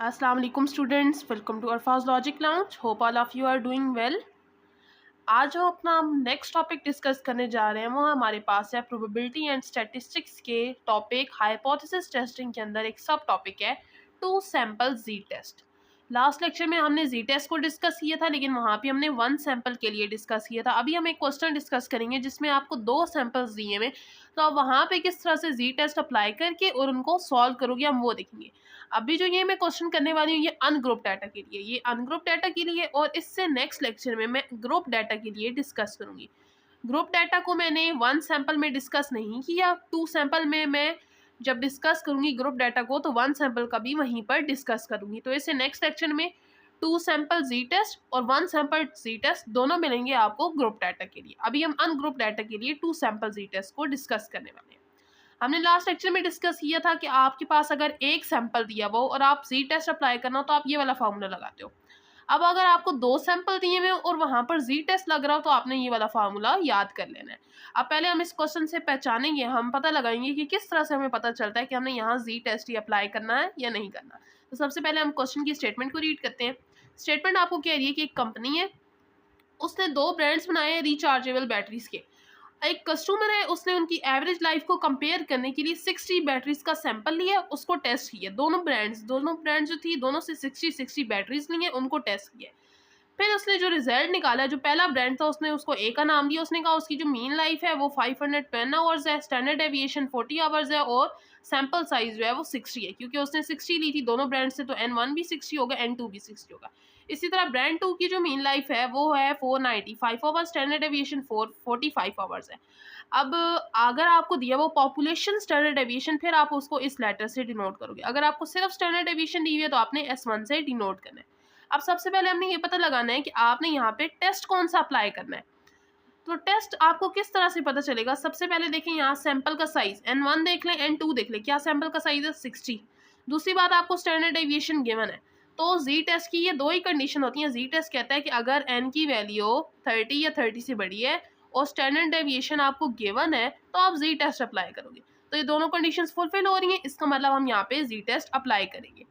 Assalamu alaikum students, welcome to Arfaz Logic Lounge. Hope all of you are doing well. आज जो अपना हम next topic discuss करने जा रहे हैं वो हमारे पास है प्रोबेबिलिटी एंड स्टैटिस्टिक्स के टॉपिक हाइपोथेसिस टेस्टिंग के अंदर एक सब टॉपिक है two sample Z test. Last lecture में हमने जी टेस्ट को डिस्कस किया था, लेकिन वहाँ पे हमने वन सैंपल के लिए डिस्कस किया था। अभी हम एक क्वेश्चन डिस्कस करेंगे जिसमें आपको दो सैंपल्स दिए हुए, तो आप वहाँ पे किस तरह से जी टेस्ट अप्लाई करके और उनको सॉल्व करोगे हम वो देखेंगे। अभी जो ये मैं क्वेश्चन करने वाली हूँ ये अनग्रुप डाटा के लिए, ये अनग्रुप डाटा के लिए, और इससे नेक्स्ट लेक्चर में मैं ग्रुप डाटा के लिए डिस्कस करूँगी। ग्रुप डाटा को मैंने वन सैंपल में डिस्कस नहीं किया, टू सैंपल में मैं जब डिस्कस करूँगी ग्रुप डाटा को तो वन सैंपल का भी वहीं पर डिस्कस करूँगी। तो इससे नेक्स्ट लेक्चर में टू सैंपल जी टेस्ट और वन सैंपल जी टेस्ट दोनों मिलेंगे आपको ग्रुप डाटा के लिए। अभी हम अनग्रुप डाटा के लिए टू सैंपल जी टेस्ट को डिस्कस करने वाले हैं। हमने लास्ट लेक्चर में डिस्कस किया था कि आपके पास अगर एक सैंपल दिया वो और आप जी टेस्ट अप्लाई करना हो तो आप ये वाला फार्मूला लगाते हो। अब अगर आपको दो सैंपल दिए हुए और वहाँ पर जी टेस्ट लग रहा हो तो आपने ये वाला फार्मूला याद कर लेना है। अब पहले हम इस क्वेश्चन से पहचानेंगे, हम पता लगाएंगे कि किस तरह से हमें पता चलता है कि हमने यहाँ जी टेस्ट ही अप्लाई करना है या नहीं करना। तो सबसे पहले हम क्वेश्चन की स्टेटमेंट को रीड करते हैं। स्टेटमेंट आपको कह रही है कि एक कंपनी है, उसने दो ब्रांड्स बनाए हैं रिचार्जेबल बैटरीज के। एक कस्टमर है, उसने उनकी एवरेज लाइफ को कंपेयर करने के लिए 60 बैटरीज का सैंपल लिया, उसको टेस्ट किया। दोनों ब्रांड्स जो थी दोनों से 60 बैटरीज ली हैं, उनको टेस्ट किया। फिर उसने जो रिजल्ट निकाला, जो पहला ब्रांड था उसने उसको ए का नाम दिया। उसने कहा उसकी जो मीन लाइफ है वो 510 आवर्स है, स्टैंडर्ड डेविएशन 40 आवर्स है और सैंपल साइज जो है वो 60 है। क्योंकि उसने 60 ली थी दोनों ब्रांड से तो N1 भी 60 होगा, N2 भी 60 होगा। इसी तरह ब्रांड 2 की जो मीन लाइफ है वो है 495 आवर्स, स्टैंडर्ड डेविएशन 445 आवर्स है। अब अगर आपको दिया वो पॉपुलेशन स्टैंडर्ड डेविएशन, फिर आप उसको इस लेटर से डिनोट करोगे। अगर आपको सिर्फ स्टैंडर्ड डेविएशन दी हुई है तो आपने S1 से डिनोट करना है। अब सबसे पहले हमने ये पता लगाना है कि आपने यहाँ पे टेस्ट कौन सा अप्लाई करना है। तो टेस्ट आपको किस तरह से पता चलेगा? सबसे पहले देखें यहाँ सैंपल का साइज, N1 देख लें, N2 देख लें। क्या सैंपल का साइज है? 60। दूसरी बात आपको स्टैंडर्ड डेविएशन गिवन है। तो जी टेस्ट की ये दो ही कंडीशन होती हैं। जी टेस्ट कहता है कि अगर N की वैल्यू 30 या 30 से बड़ी है और स्टैंडर्ड डेविएशन आपको गिवन है तो आप जी टेस्ट अप्लाई करोगे। तो ये दोनों कंडीशंस फुलफिल हो रही हैं, इसका मतलब हम यहाँ पे जी टेस्ट अप्लाई करेंगे।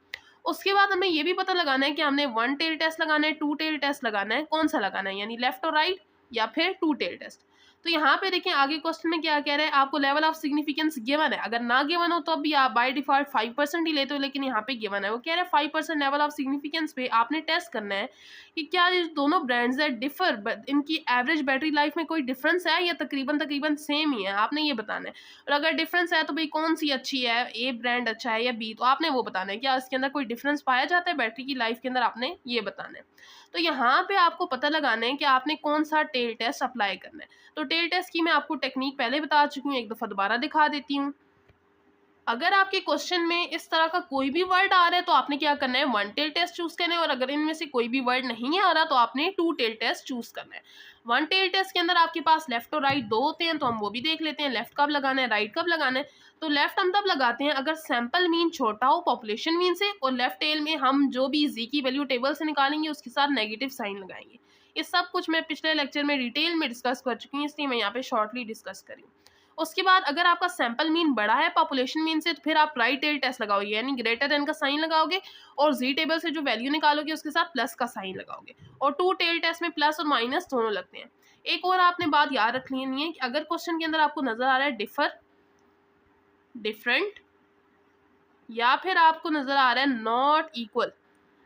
उसके बाद हमें ये भी पता लगाना है कि हमने वन टेल टेस्ट लगाना है, टू टेल टेस्ट लगाना है, कौन सा लगाना है, यानी लेफ्ट और राइट या फिर टू टेल टेस्ट। तो यहाँ पे देखें आगे क्वेश्चन में क्या कह रहे हैं, आपको लेवल ऑफ सिग्निफिकेंस गिवन है। अगर ना गिवन हो तो अभी आप बाय डिफॉल्ट 5% ही लेते हो, लेकिन यहाँ पे गिवन है। वो कह रहे हैं 5% लेवल ऑफ सिग्निफिकेंस पे आपने टेस्ट करना है कि क्या ये दोनों ब्रांड्स है डिफर, इनकी एवरेज बैटरी लाइफ में कोई डिफरेंस है या तकरीबन सेम ही है, आपने ये बताना है। और अगर डिफरेंस है तो भाई कौन सी अच्छी है, ए ब्रांड अच्छा है या बी, तो आपने वो बताना है। क्या इसके अंदर कोई डिफरेंस पाया जाता है बैटरी की लाइफ के अंदर, आपने ये बताना है। तो यहाँ पे आपको पता लगाना है कि आपने कौन सा टेल टेस्ट अप्लाई करना है। तो टेल टेस्ट की मैं आपको टेक्निक पहले बता चुकी हूँ, एक दफ़ा दोबारा दिखा देती हूँ। अगर आपके क्वेश्चन में इस तरह का कोई भी वर्ड आ रहा है तो आपने क्या करना है, वन टेल टेस्ट चूज करना है। और अगर इनमें से कोई भी वर्ड नहीं आ रहा तो आपने टू टेल टेस्ट चूज करना है। वन टेल टेस्ट के अंदर आपके पास लेफ्ट और राइट दो होते हैं, तो हम वो भी देख लेते हैं। लेफ्ट कब लगाना है, राइट कब लगाना है। तो लेफ्ट हम तब लगाते हैं अगर सैंपल मीन छोटा हो पॉपुलेशन मीन से, और लेफ्ट टेल में हम जो भी जी की वैल्यू टेबल से निकालेंगे उसके साथ नेगेटिव साइन लगाएंगे। ये सब कुछ मैं पिछले लेक्चर में डिटेल में डिस्कस कर चुकी हूँ, इसलिए मैं यहाँ पे शॉर्टली डिस्कस करी हूँ। उसके बाद अगर आपका सैंपल मीन बड़ा है पॉपुलेशन मीन से, तो फिर आप राइट टेल टेस्ट लगाओगे, यानी ग्रेटर देन का साइन लगाओगे और जी टेबल से जो वैल्यू निकालोगे उसके साथ प्लस का साइन लगाओगे। और टू टेल टेस्ट में प्लस और माइनस दोनों लगते हैं। एक और आपने बात याद रख लेनी है कि अगर क्वेश्चन के अंदर आपको नजर आ रहा है डिफर, डिफरेंट या फिर आपको नजर आ रहा है नॉट इक्वल,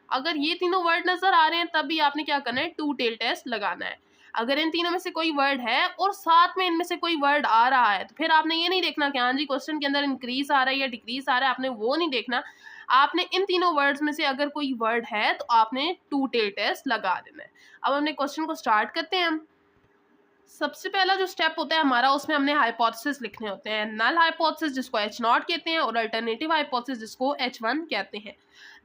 अगर ये तीनों वर्ड नजर आ रहे हैं तब भी आपने क्या करना है, टू टेल टेस्ट लगाना है। अगर इन तीनों में से कोई वर्ड है और साथ में इनमें से कोई वर्ड आ रहा है तो फिर आपने ये नहीं देखना कि हाँ जी क्वेश्चन के अंदर इंक्रीज आ रहा है या डिक्रीज आ रहा है, आपने वो नहीं देखना। आपने इन तीनों वर्ड्स में से अगर कोई वर्ड है तो आपने टू टेल टेस्ट लगा देना है। अब हमने क्वेश्चन को स्टार्ट करते हैं। हम सबसे पहला जो स्टेप होता है हमारा, उसमें हमने हाइपोथेसिस लिखने होते हैं। नल हाइपोथेसिस जिसको H0 कहते हैं और अल्टरनेटिव हाइपोथेसिस जिसको H1 कहते हैं।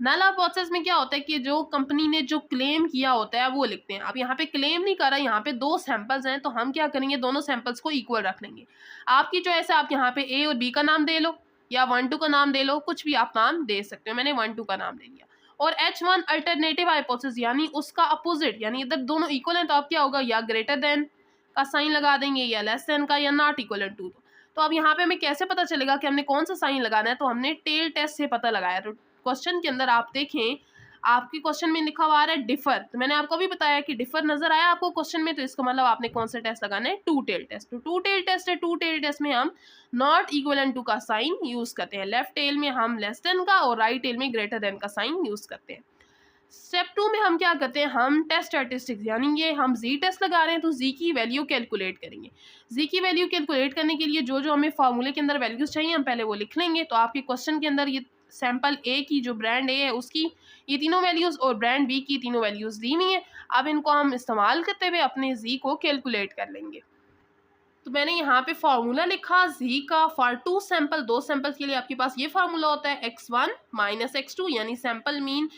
नल हाइपोथेसिस में क्या होता है कि जो कंपनी ने जो क्लेम किया होता है वो लिखते हैं। अब यहाँ पे क्लेम नहीं कर रहा, यहाँ पे दो सैंपल्स हैं, तो हम क्या करेंगे, दोनों सैंपल्स को इक्वल रख लेंगे। आपकी चॉइस है, आप यहाँ पे A और B का नाम दे लो या 1 2 का नाम दे लो, कुछ भी आप नाम दे सकते हो। मैंने 1 2 का नाम दे दिया। और H1 अल्टरनेटिव हाइपोथेसिस यानी उसका अपोजिट, यानी इधर दोनों इक्वल हैं तो आप क्या होगा, या ग्रेटर देन का साइन लगा देंगे या लेस देन का या नॉट इक्वल टू। तो अब यहाँ पे हमें कैसे पता चलेगा कि हमने कौन सा साइन लगाना है, तो हमने टेल टेस्ट से पता लगाया। तो क्वेश्चन के अंदर आप देखें, आपके क्वेश्चन में लिखा हुआ आ रहा है डिफर, तो मैंने आपको अभी बताया कि डिफर नजर आया आपको क्वेश्चन में, तो इसका मतलब आपने कौन सा टेस्ट लगाना है, टू टेल टेस्ट। तो टू टेल टेस्ट है, टू टेल टेस्ट में हम नॉट इक्वल टू का साइन यूज करते हैं, लेफ्ट टेल में हम लेस देन का और राइट टेल में ग्रेटर देन का साइन यूज करते हैं। स्टेप 2 में हम क्या करते हैं, हम टेस्ट स्टैटिस्टिक्स यानी ये हम जी टेस्ट लगा रहे हैं तो जी की वैल्यू कैलकुलेट करेंगे। जी की वैल्यू कैलकुलेट करने के लिए जो जो हमें फार्मूले के अंदर वैल्यूज चाहिए हम पहले वो लिख लेंगे। तो आपके क्वेश्चन के अंदर ये सैंपल ए की जो ब्रांड ए है उसकी ये तीनों वैल्यूज और ब्रांड बी की तीनों वैल्यूज दी हुई हैं। अब इनको हम इस्तेमाल करते हुए अपने जी को कैलकुलेट कर लेंगे। तो मैंने यहाँ पे फार्मूला लिखा जी का फॉर टू सैंपल, दो सैंपल के लिए आपके पास ये फार्मूला होता है x1 माइनस x2 यानी सैंपल मीन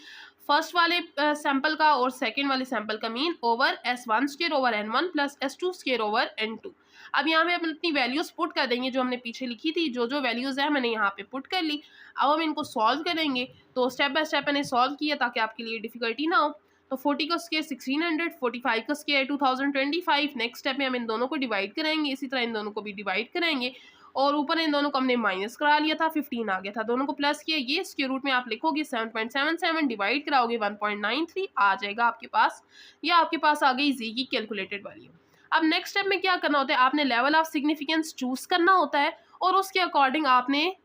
फर्स्ट वाले सैंपल का और सेकेंड वाले सैंपल का mean over S1 square over N1 plus S2 square over N2। अब यहाँ पे हम अपनी वैल्यूज पुट कर देंगे जो हमने पीछे लिखी थी, जो जो वैल्यूज है मैंने यहाँ पे पुट कर ली। अब हम इनको सॉल्व करेंगे, तो स्टेप बाय स्टेप मैंने सॉल्व किया ताकि आपके लिए डिफिकल्टी ना हो। तो 40 का स्क्वायर 1600, 45 का स्क्वायर 2025। नेक्स्ट स्टेप में हम इन दोनों को डिवाइड कराएंगे, इसी तरह इन दोनों को भी डिवाइड कराएंगे और ऊपर इन दोनों को हमने माइनस करा लिया था, 15 आ गया था, दोनों को प्लस किया। ये स्क्वायर रूट में आप लिखोगे 7.77 डिवाइड कराओगे 1.93 आ जाएगा आपके पास। ये आपके पास आ गई जी की कैलकुलेटेड वैल्यू। अब नेक्स्ट स्टेप में क्या करना होता है, आपने लेवल ऑफ सिग्निफिकेंस चूज करना होता है और उसके अकॉर्डिंग आपने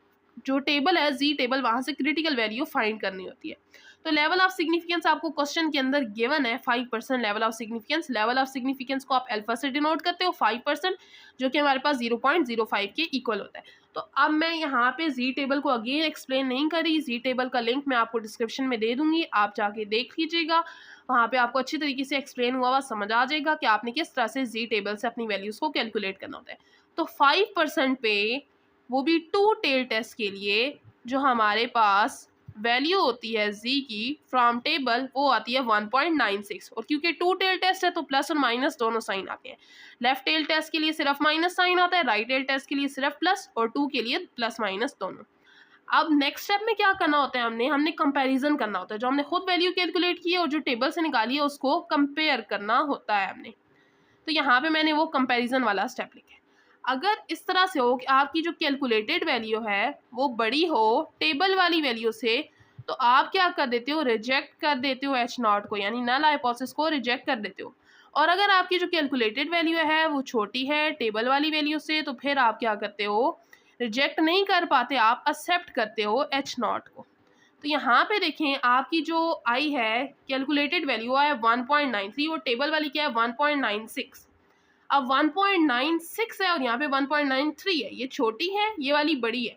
जो टेबल है जी टेबल वहां से क्रिटिकल वैल्यू फाइंड करनी होती है। तो लेवल ऑफ सिग्निफिकेंस आपको क्वेश्चन के अंदर गिवन है 5% level of significance. Level of significance को आप अल्फा से डिनोट करते हो 5%, जो कि हमारे पास 0.05 के इक्वल होता है। तो अब मैं यहाँ पे जी टेबल को अगेन एक्सप्लेन नहीं करी, जी टेबल का लिंक मैं आपको डिस्क्रिप्शन में दे दूंगी, आप जाके देख लीजिएगा, वहाँ पे आपको अच्छी तरीके से एक्सप्लेन हुआ समझ आ जाएगा कि आपने किस तरह से जी टेबल से अपनी वैल्यूज को कैलकुलेट करना होता है। तो 5% पे वो भी टू टेल टेस्ट के लिए जो हमारे पास वैल्यू होती है जी की फ्रॉम टेबल वो आती है 1.96। और क्योंकि टू टेल टेस्ट है तो प्लस और माइनस दोनों साइन आते हैं। लेफ्ट टेल टेस्ट के लिए सिर्फ माइनस साइन आता है, राइट टेल टेस्ट के लिए सिर्फ प्लस और टू के लिए प्लस माइनस दोनों। अब नेक्स्ट स्टेप में क्या करना होता है, हमने कंपैरिजन करना होता है, जो हमने खुद वैल्यू कैलकुलेट की है और जो टेबल से निकाली है उसको कंपेयर करना होता है हमने। तो यहाँ पे मैंने वो कंपैरिजन वाला स्टेप लिखा है। अगर इस तरह से हो कि आपकी जो कैलकुलेटेड वैल्यू है वो बड़ी हो टेबल वाली वैल्यू से, तो आप क्या कर देते हो, रिजेक्ट कर देते हो H0 को, यानी नल हाइपोथेसिस को रिजेक्ट कर देते हो। और अगर आपकी जो कैलकुलेटेड वैल्यू है वो छोटी है टेबल वाली वैल्यू से, तो फिर आप क्या करते हो, रिजेक्ट नहीं कर पाते, आप एक्सेप्ट करते हो H0 को। तो यहाँ पे देखें आपकी जो आई है कैलकुलेटेड वैल्यू है 1.93 और टेबल वाली क्या है 1.96। अब 1.96 है और यहाँ पे 1.93 है, ये छोटी है ये वाली बड़ी है।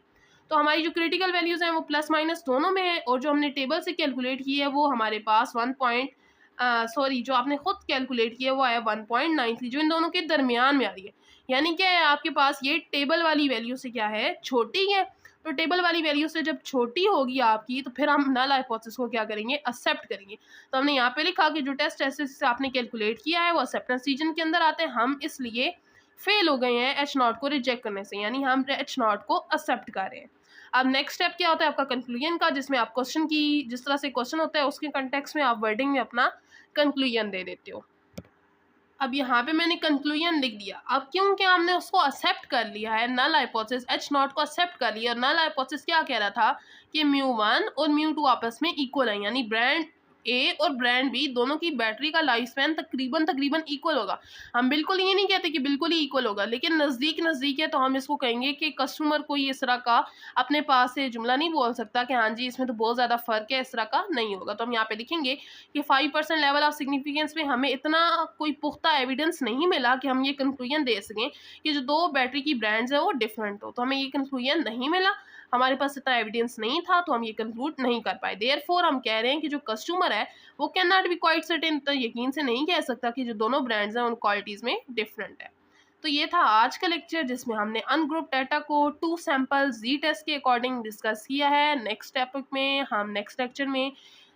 तो हमारी जो क्रिटिकल वैल्यूज हैं वो प्लस माइनस दोनों में है और जो हमने टेबल से कैलकुलेट की है वो हमारे पास जो आपने खुद कैलकुलेट किया वो आया 1.93, जो इन दोनों के दरमियान में आ रही है। यानी क्या है आपके पास ये टेबल वाली वैल्यू से क्या है, छोटी है। तो टेबल वाली वैल्यू से जब छोटी होगी आपकी तो फिर हम नल हाइपोथेसिस को क्या करेंगे, एक्सेप्ट करेंगे। तो हमने यहाँ पे लिखा कि जो टेस्ट से आपने कैलकुलेट किया है वो एक्सेप्टेंस रीजन के अंदर आते हैं, हम इसलिए फेल हो गए हैं H0 को रिजेक्ट करने से, यानी हम H0 को एक्सेप्ट कर रहे हैं। अब नेक्स्ट स्टेप क्या होता है आपका कंक्लूजन का, जिसमें आप क्वेश्चन की जिस तरह से क्वेश्चन होता है उसके कंटेक्स्ट में आप वर्डिंग में अपना कंक्लूजन दे देते हो। अब यहाँ पे मैंने कंक्लूजन लिख दिया। अब क्योंकि हमने उसको एक्सेप्ट कर लिया है, नल हाइपोथेसिस H0 को एक्सेप्ट कर लिया, और नल हाइपोथेसिस क्या कह रहा था कि μ1 और μ2 आपस में इक्वल है, यानी ब्रांड ए और ब्रांड बी दोनों की बैटरी का लाइफ स्पैन तकरीबन इक्वल होगा। हम बिल्कुल ये नहीं कहते कि बिल्कुल ही इक्वल होगा, लेकिन नज़दीक है, तो हम इसको कहेंगे कि कस्टमर कोई इस तरह का अपने पास से जुमला नहीं बोल सकता कि हाँ जी इसमें तो बहुत ज़्यादा फ़र्क है, इस तरह का नहीं होगा। तो हम यहाँ पे लिखेंगे कि 5% लेवल ऑफ सिग्निफिकेंस में हमें इतना कोई पुख्ता एविडेंस नहीं मिला कि हम ये कंक्लूजन दे सकें कि जो दो बैटरी की ब्रांड्स है वो डिफरेंट हो। तो हमें ये कंक्लूजन नहीं मिला, हमारे पास इतना एविडेंस नहीं था, तो हम ये कंक्लूड नहीं कर पाए। देयरफॉर हम कह रहे हैं कि जो कस्टमर है वो can not be quite certain, तो यकीन से नहीं कह सकता कि जो दोनों ब्रांड्स हैं उन क्वालिटीज़ में डिफरेंट है। तो ये था आज का लेक्चर जिसमें हमने अनग्रुप डाटा को टू सैंपल जी टेस्ट के अकॉर्डिंग डिस्कस किया है। नेक्स्ट टॉपिक में हम नेक्स्ट लेक्चर में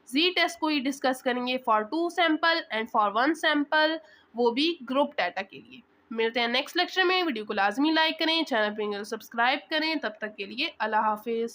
जी टेस्ट को ही डिस्कस करेंगे for two sample and for one sample, वो भी ग्रुप डाटा के लिए। मिलते हैं नेक्स्ट लेक्चर में। वीडियो को लाजमी लाइक करें, चैनल पर सब्सक्राइब करें। तब तक के लिए अल्लाह हाफिज़।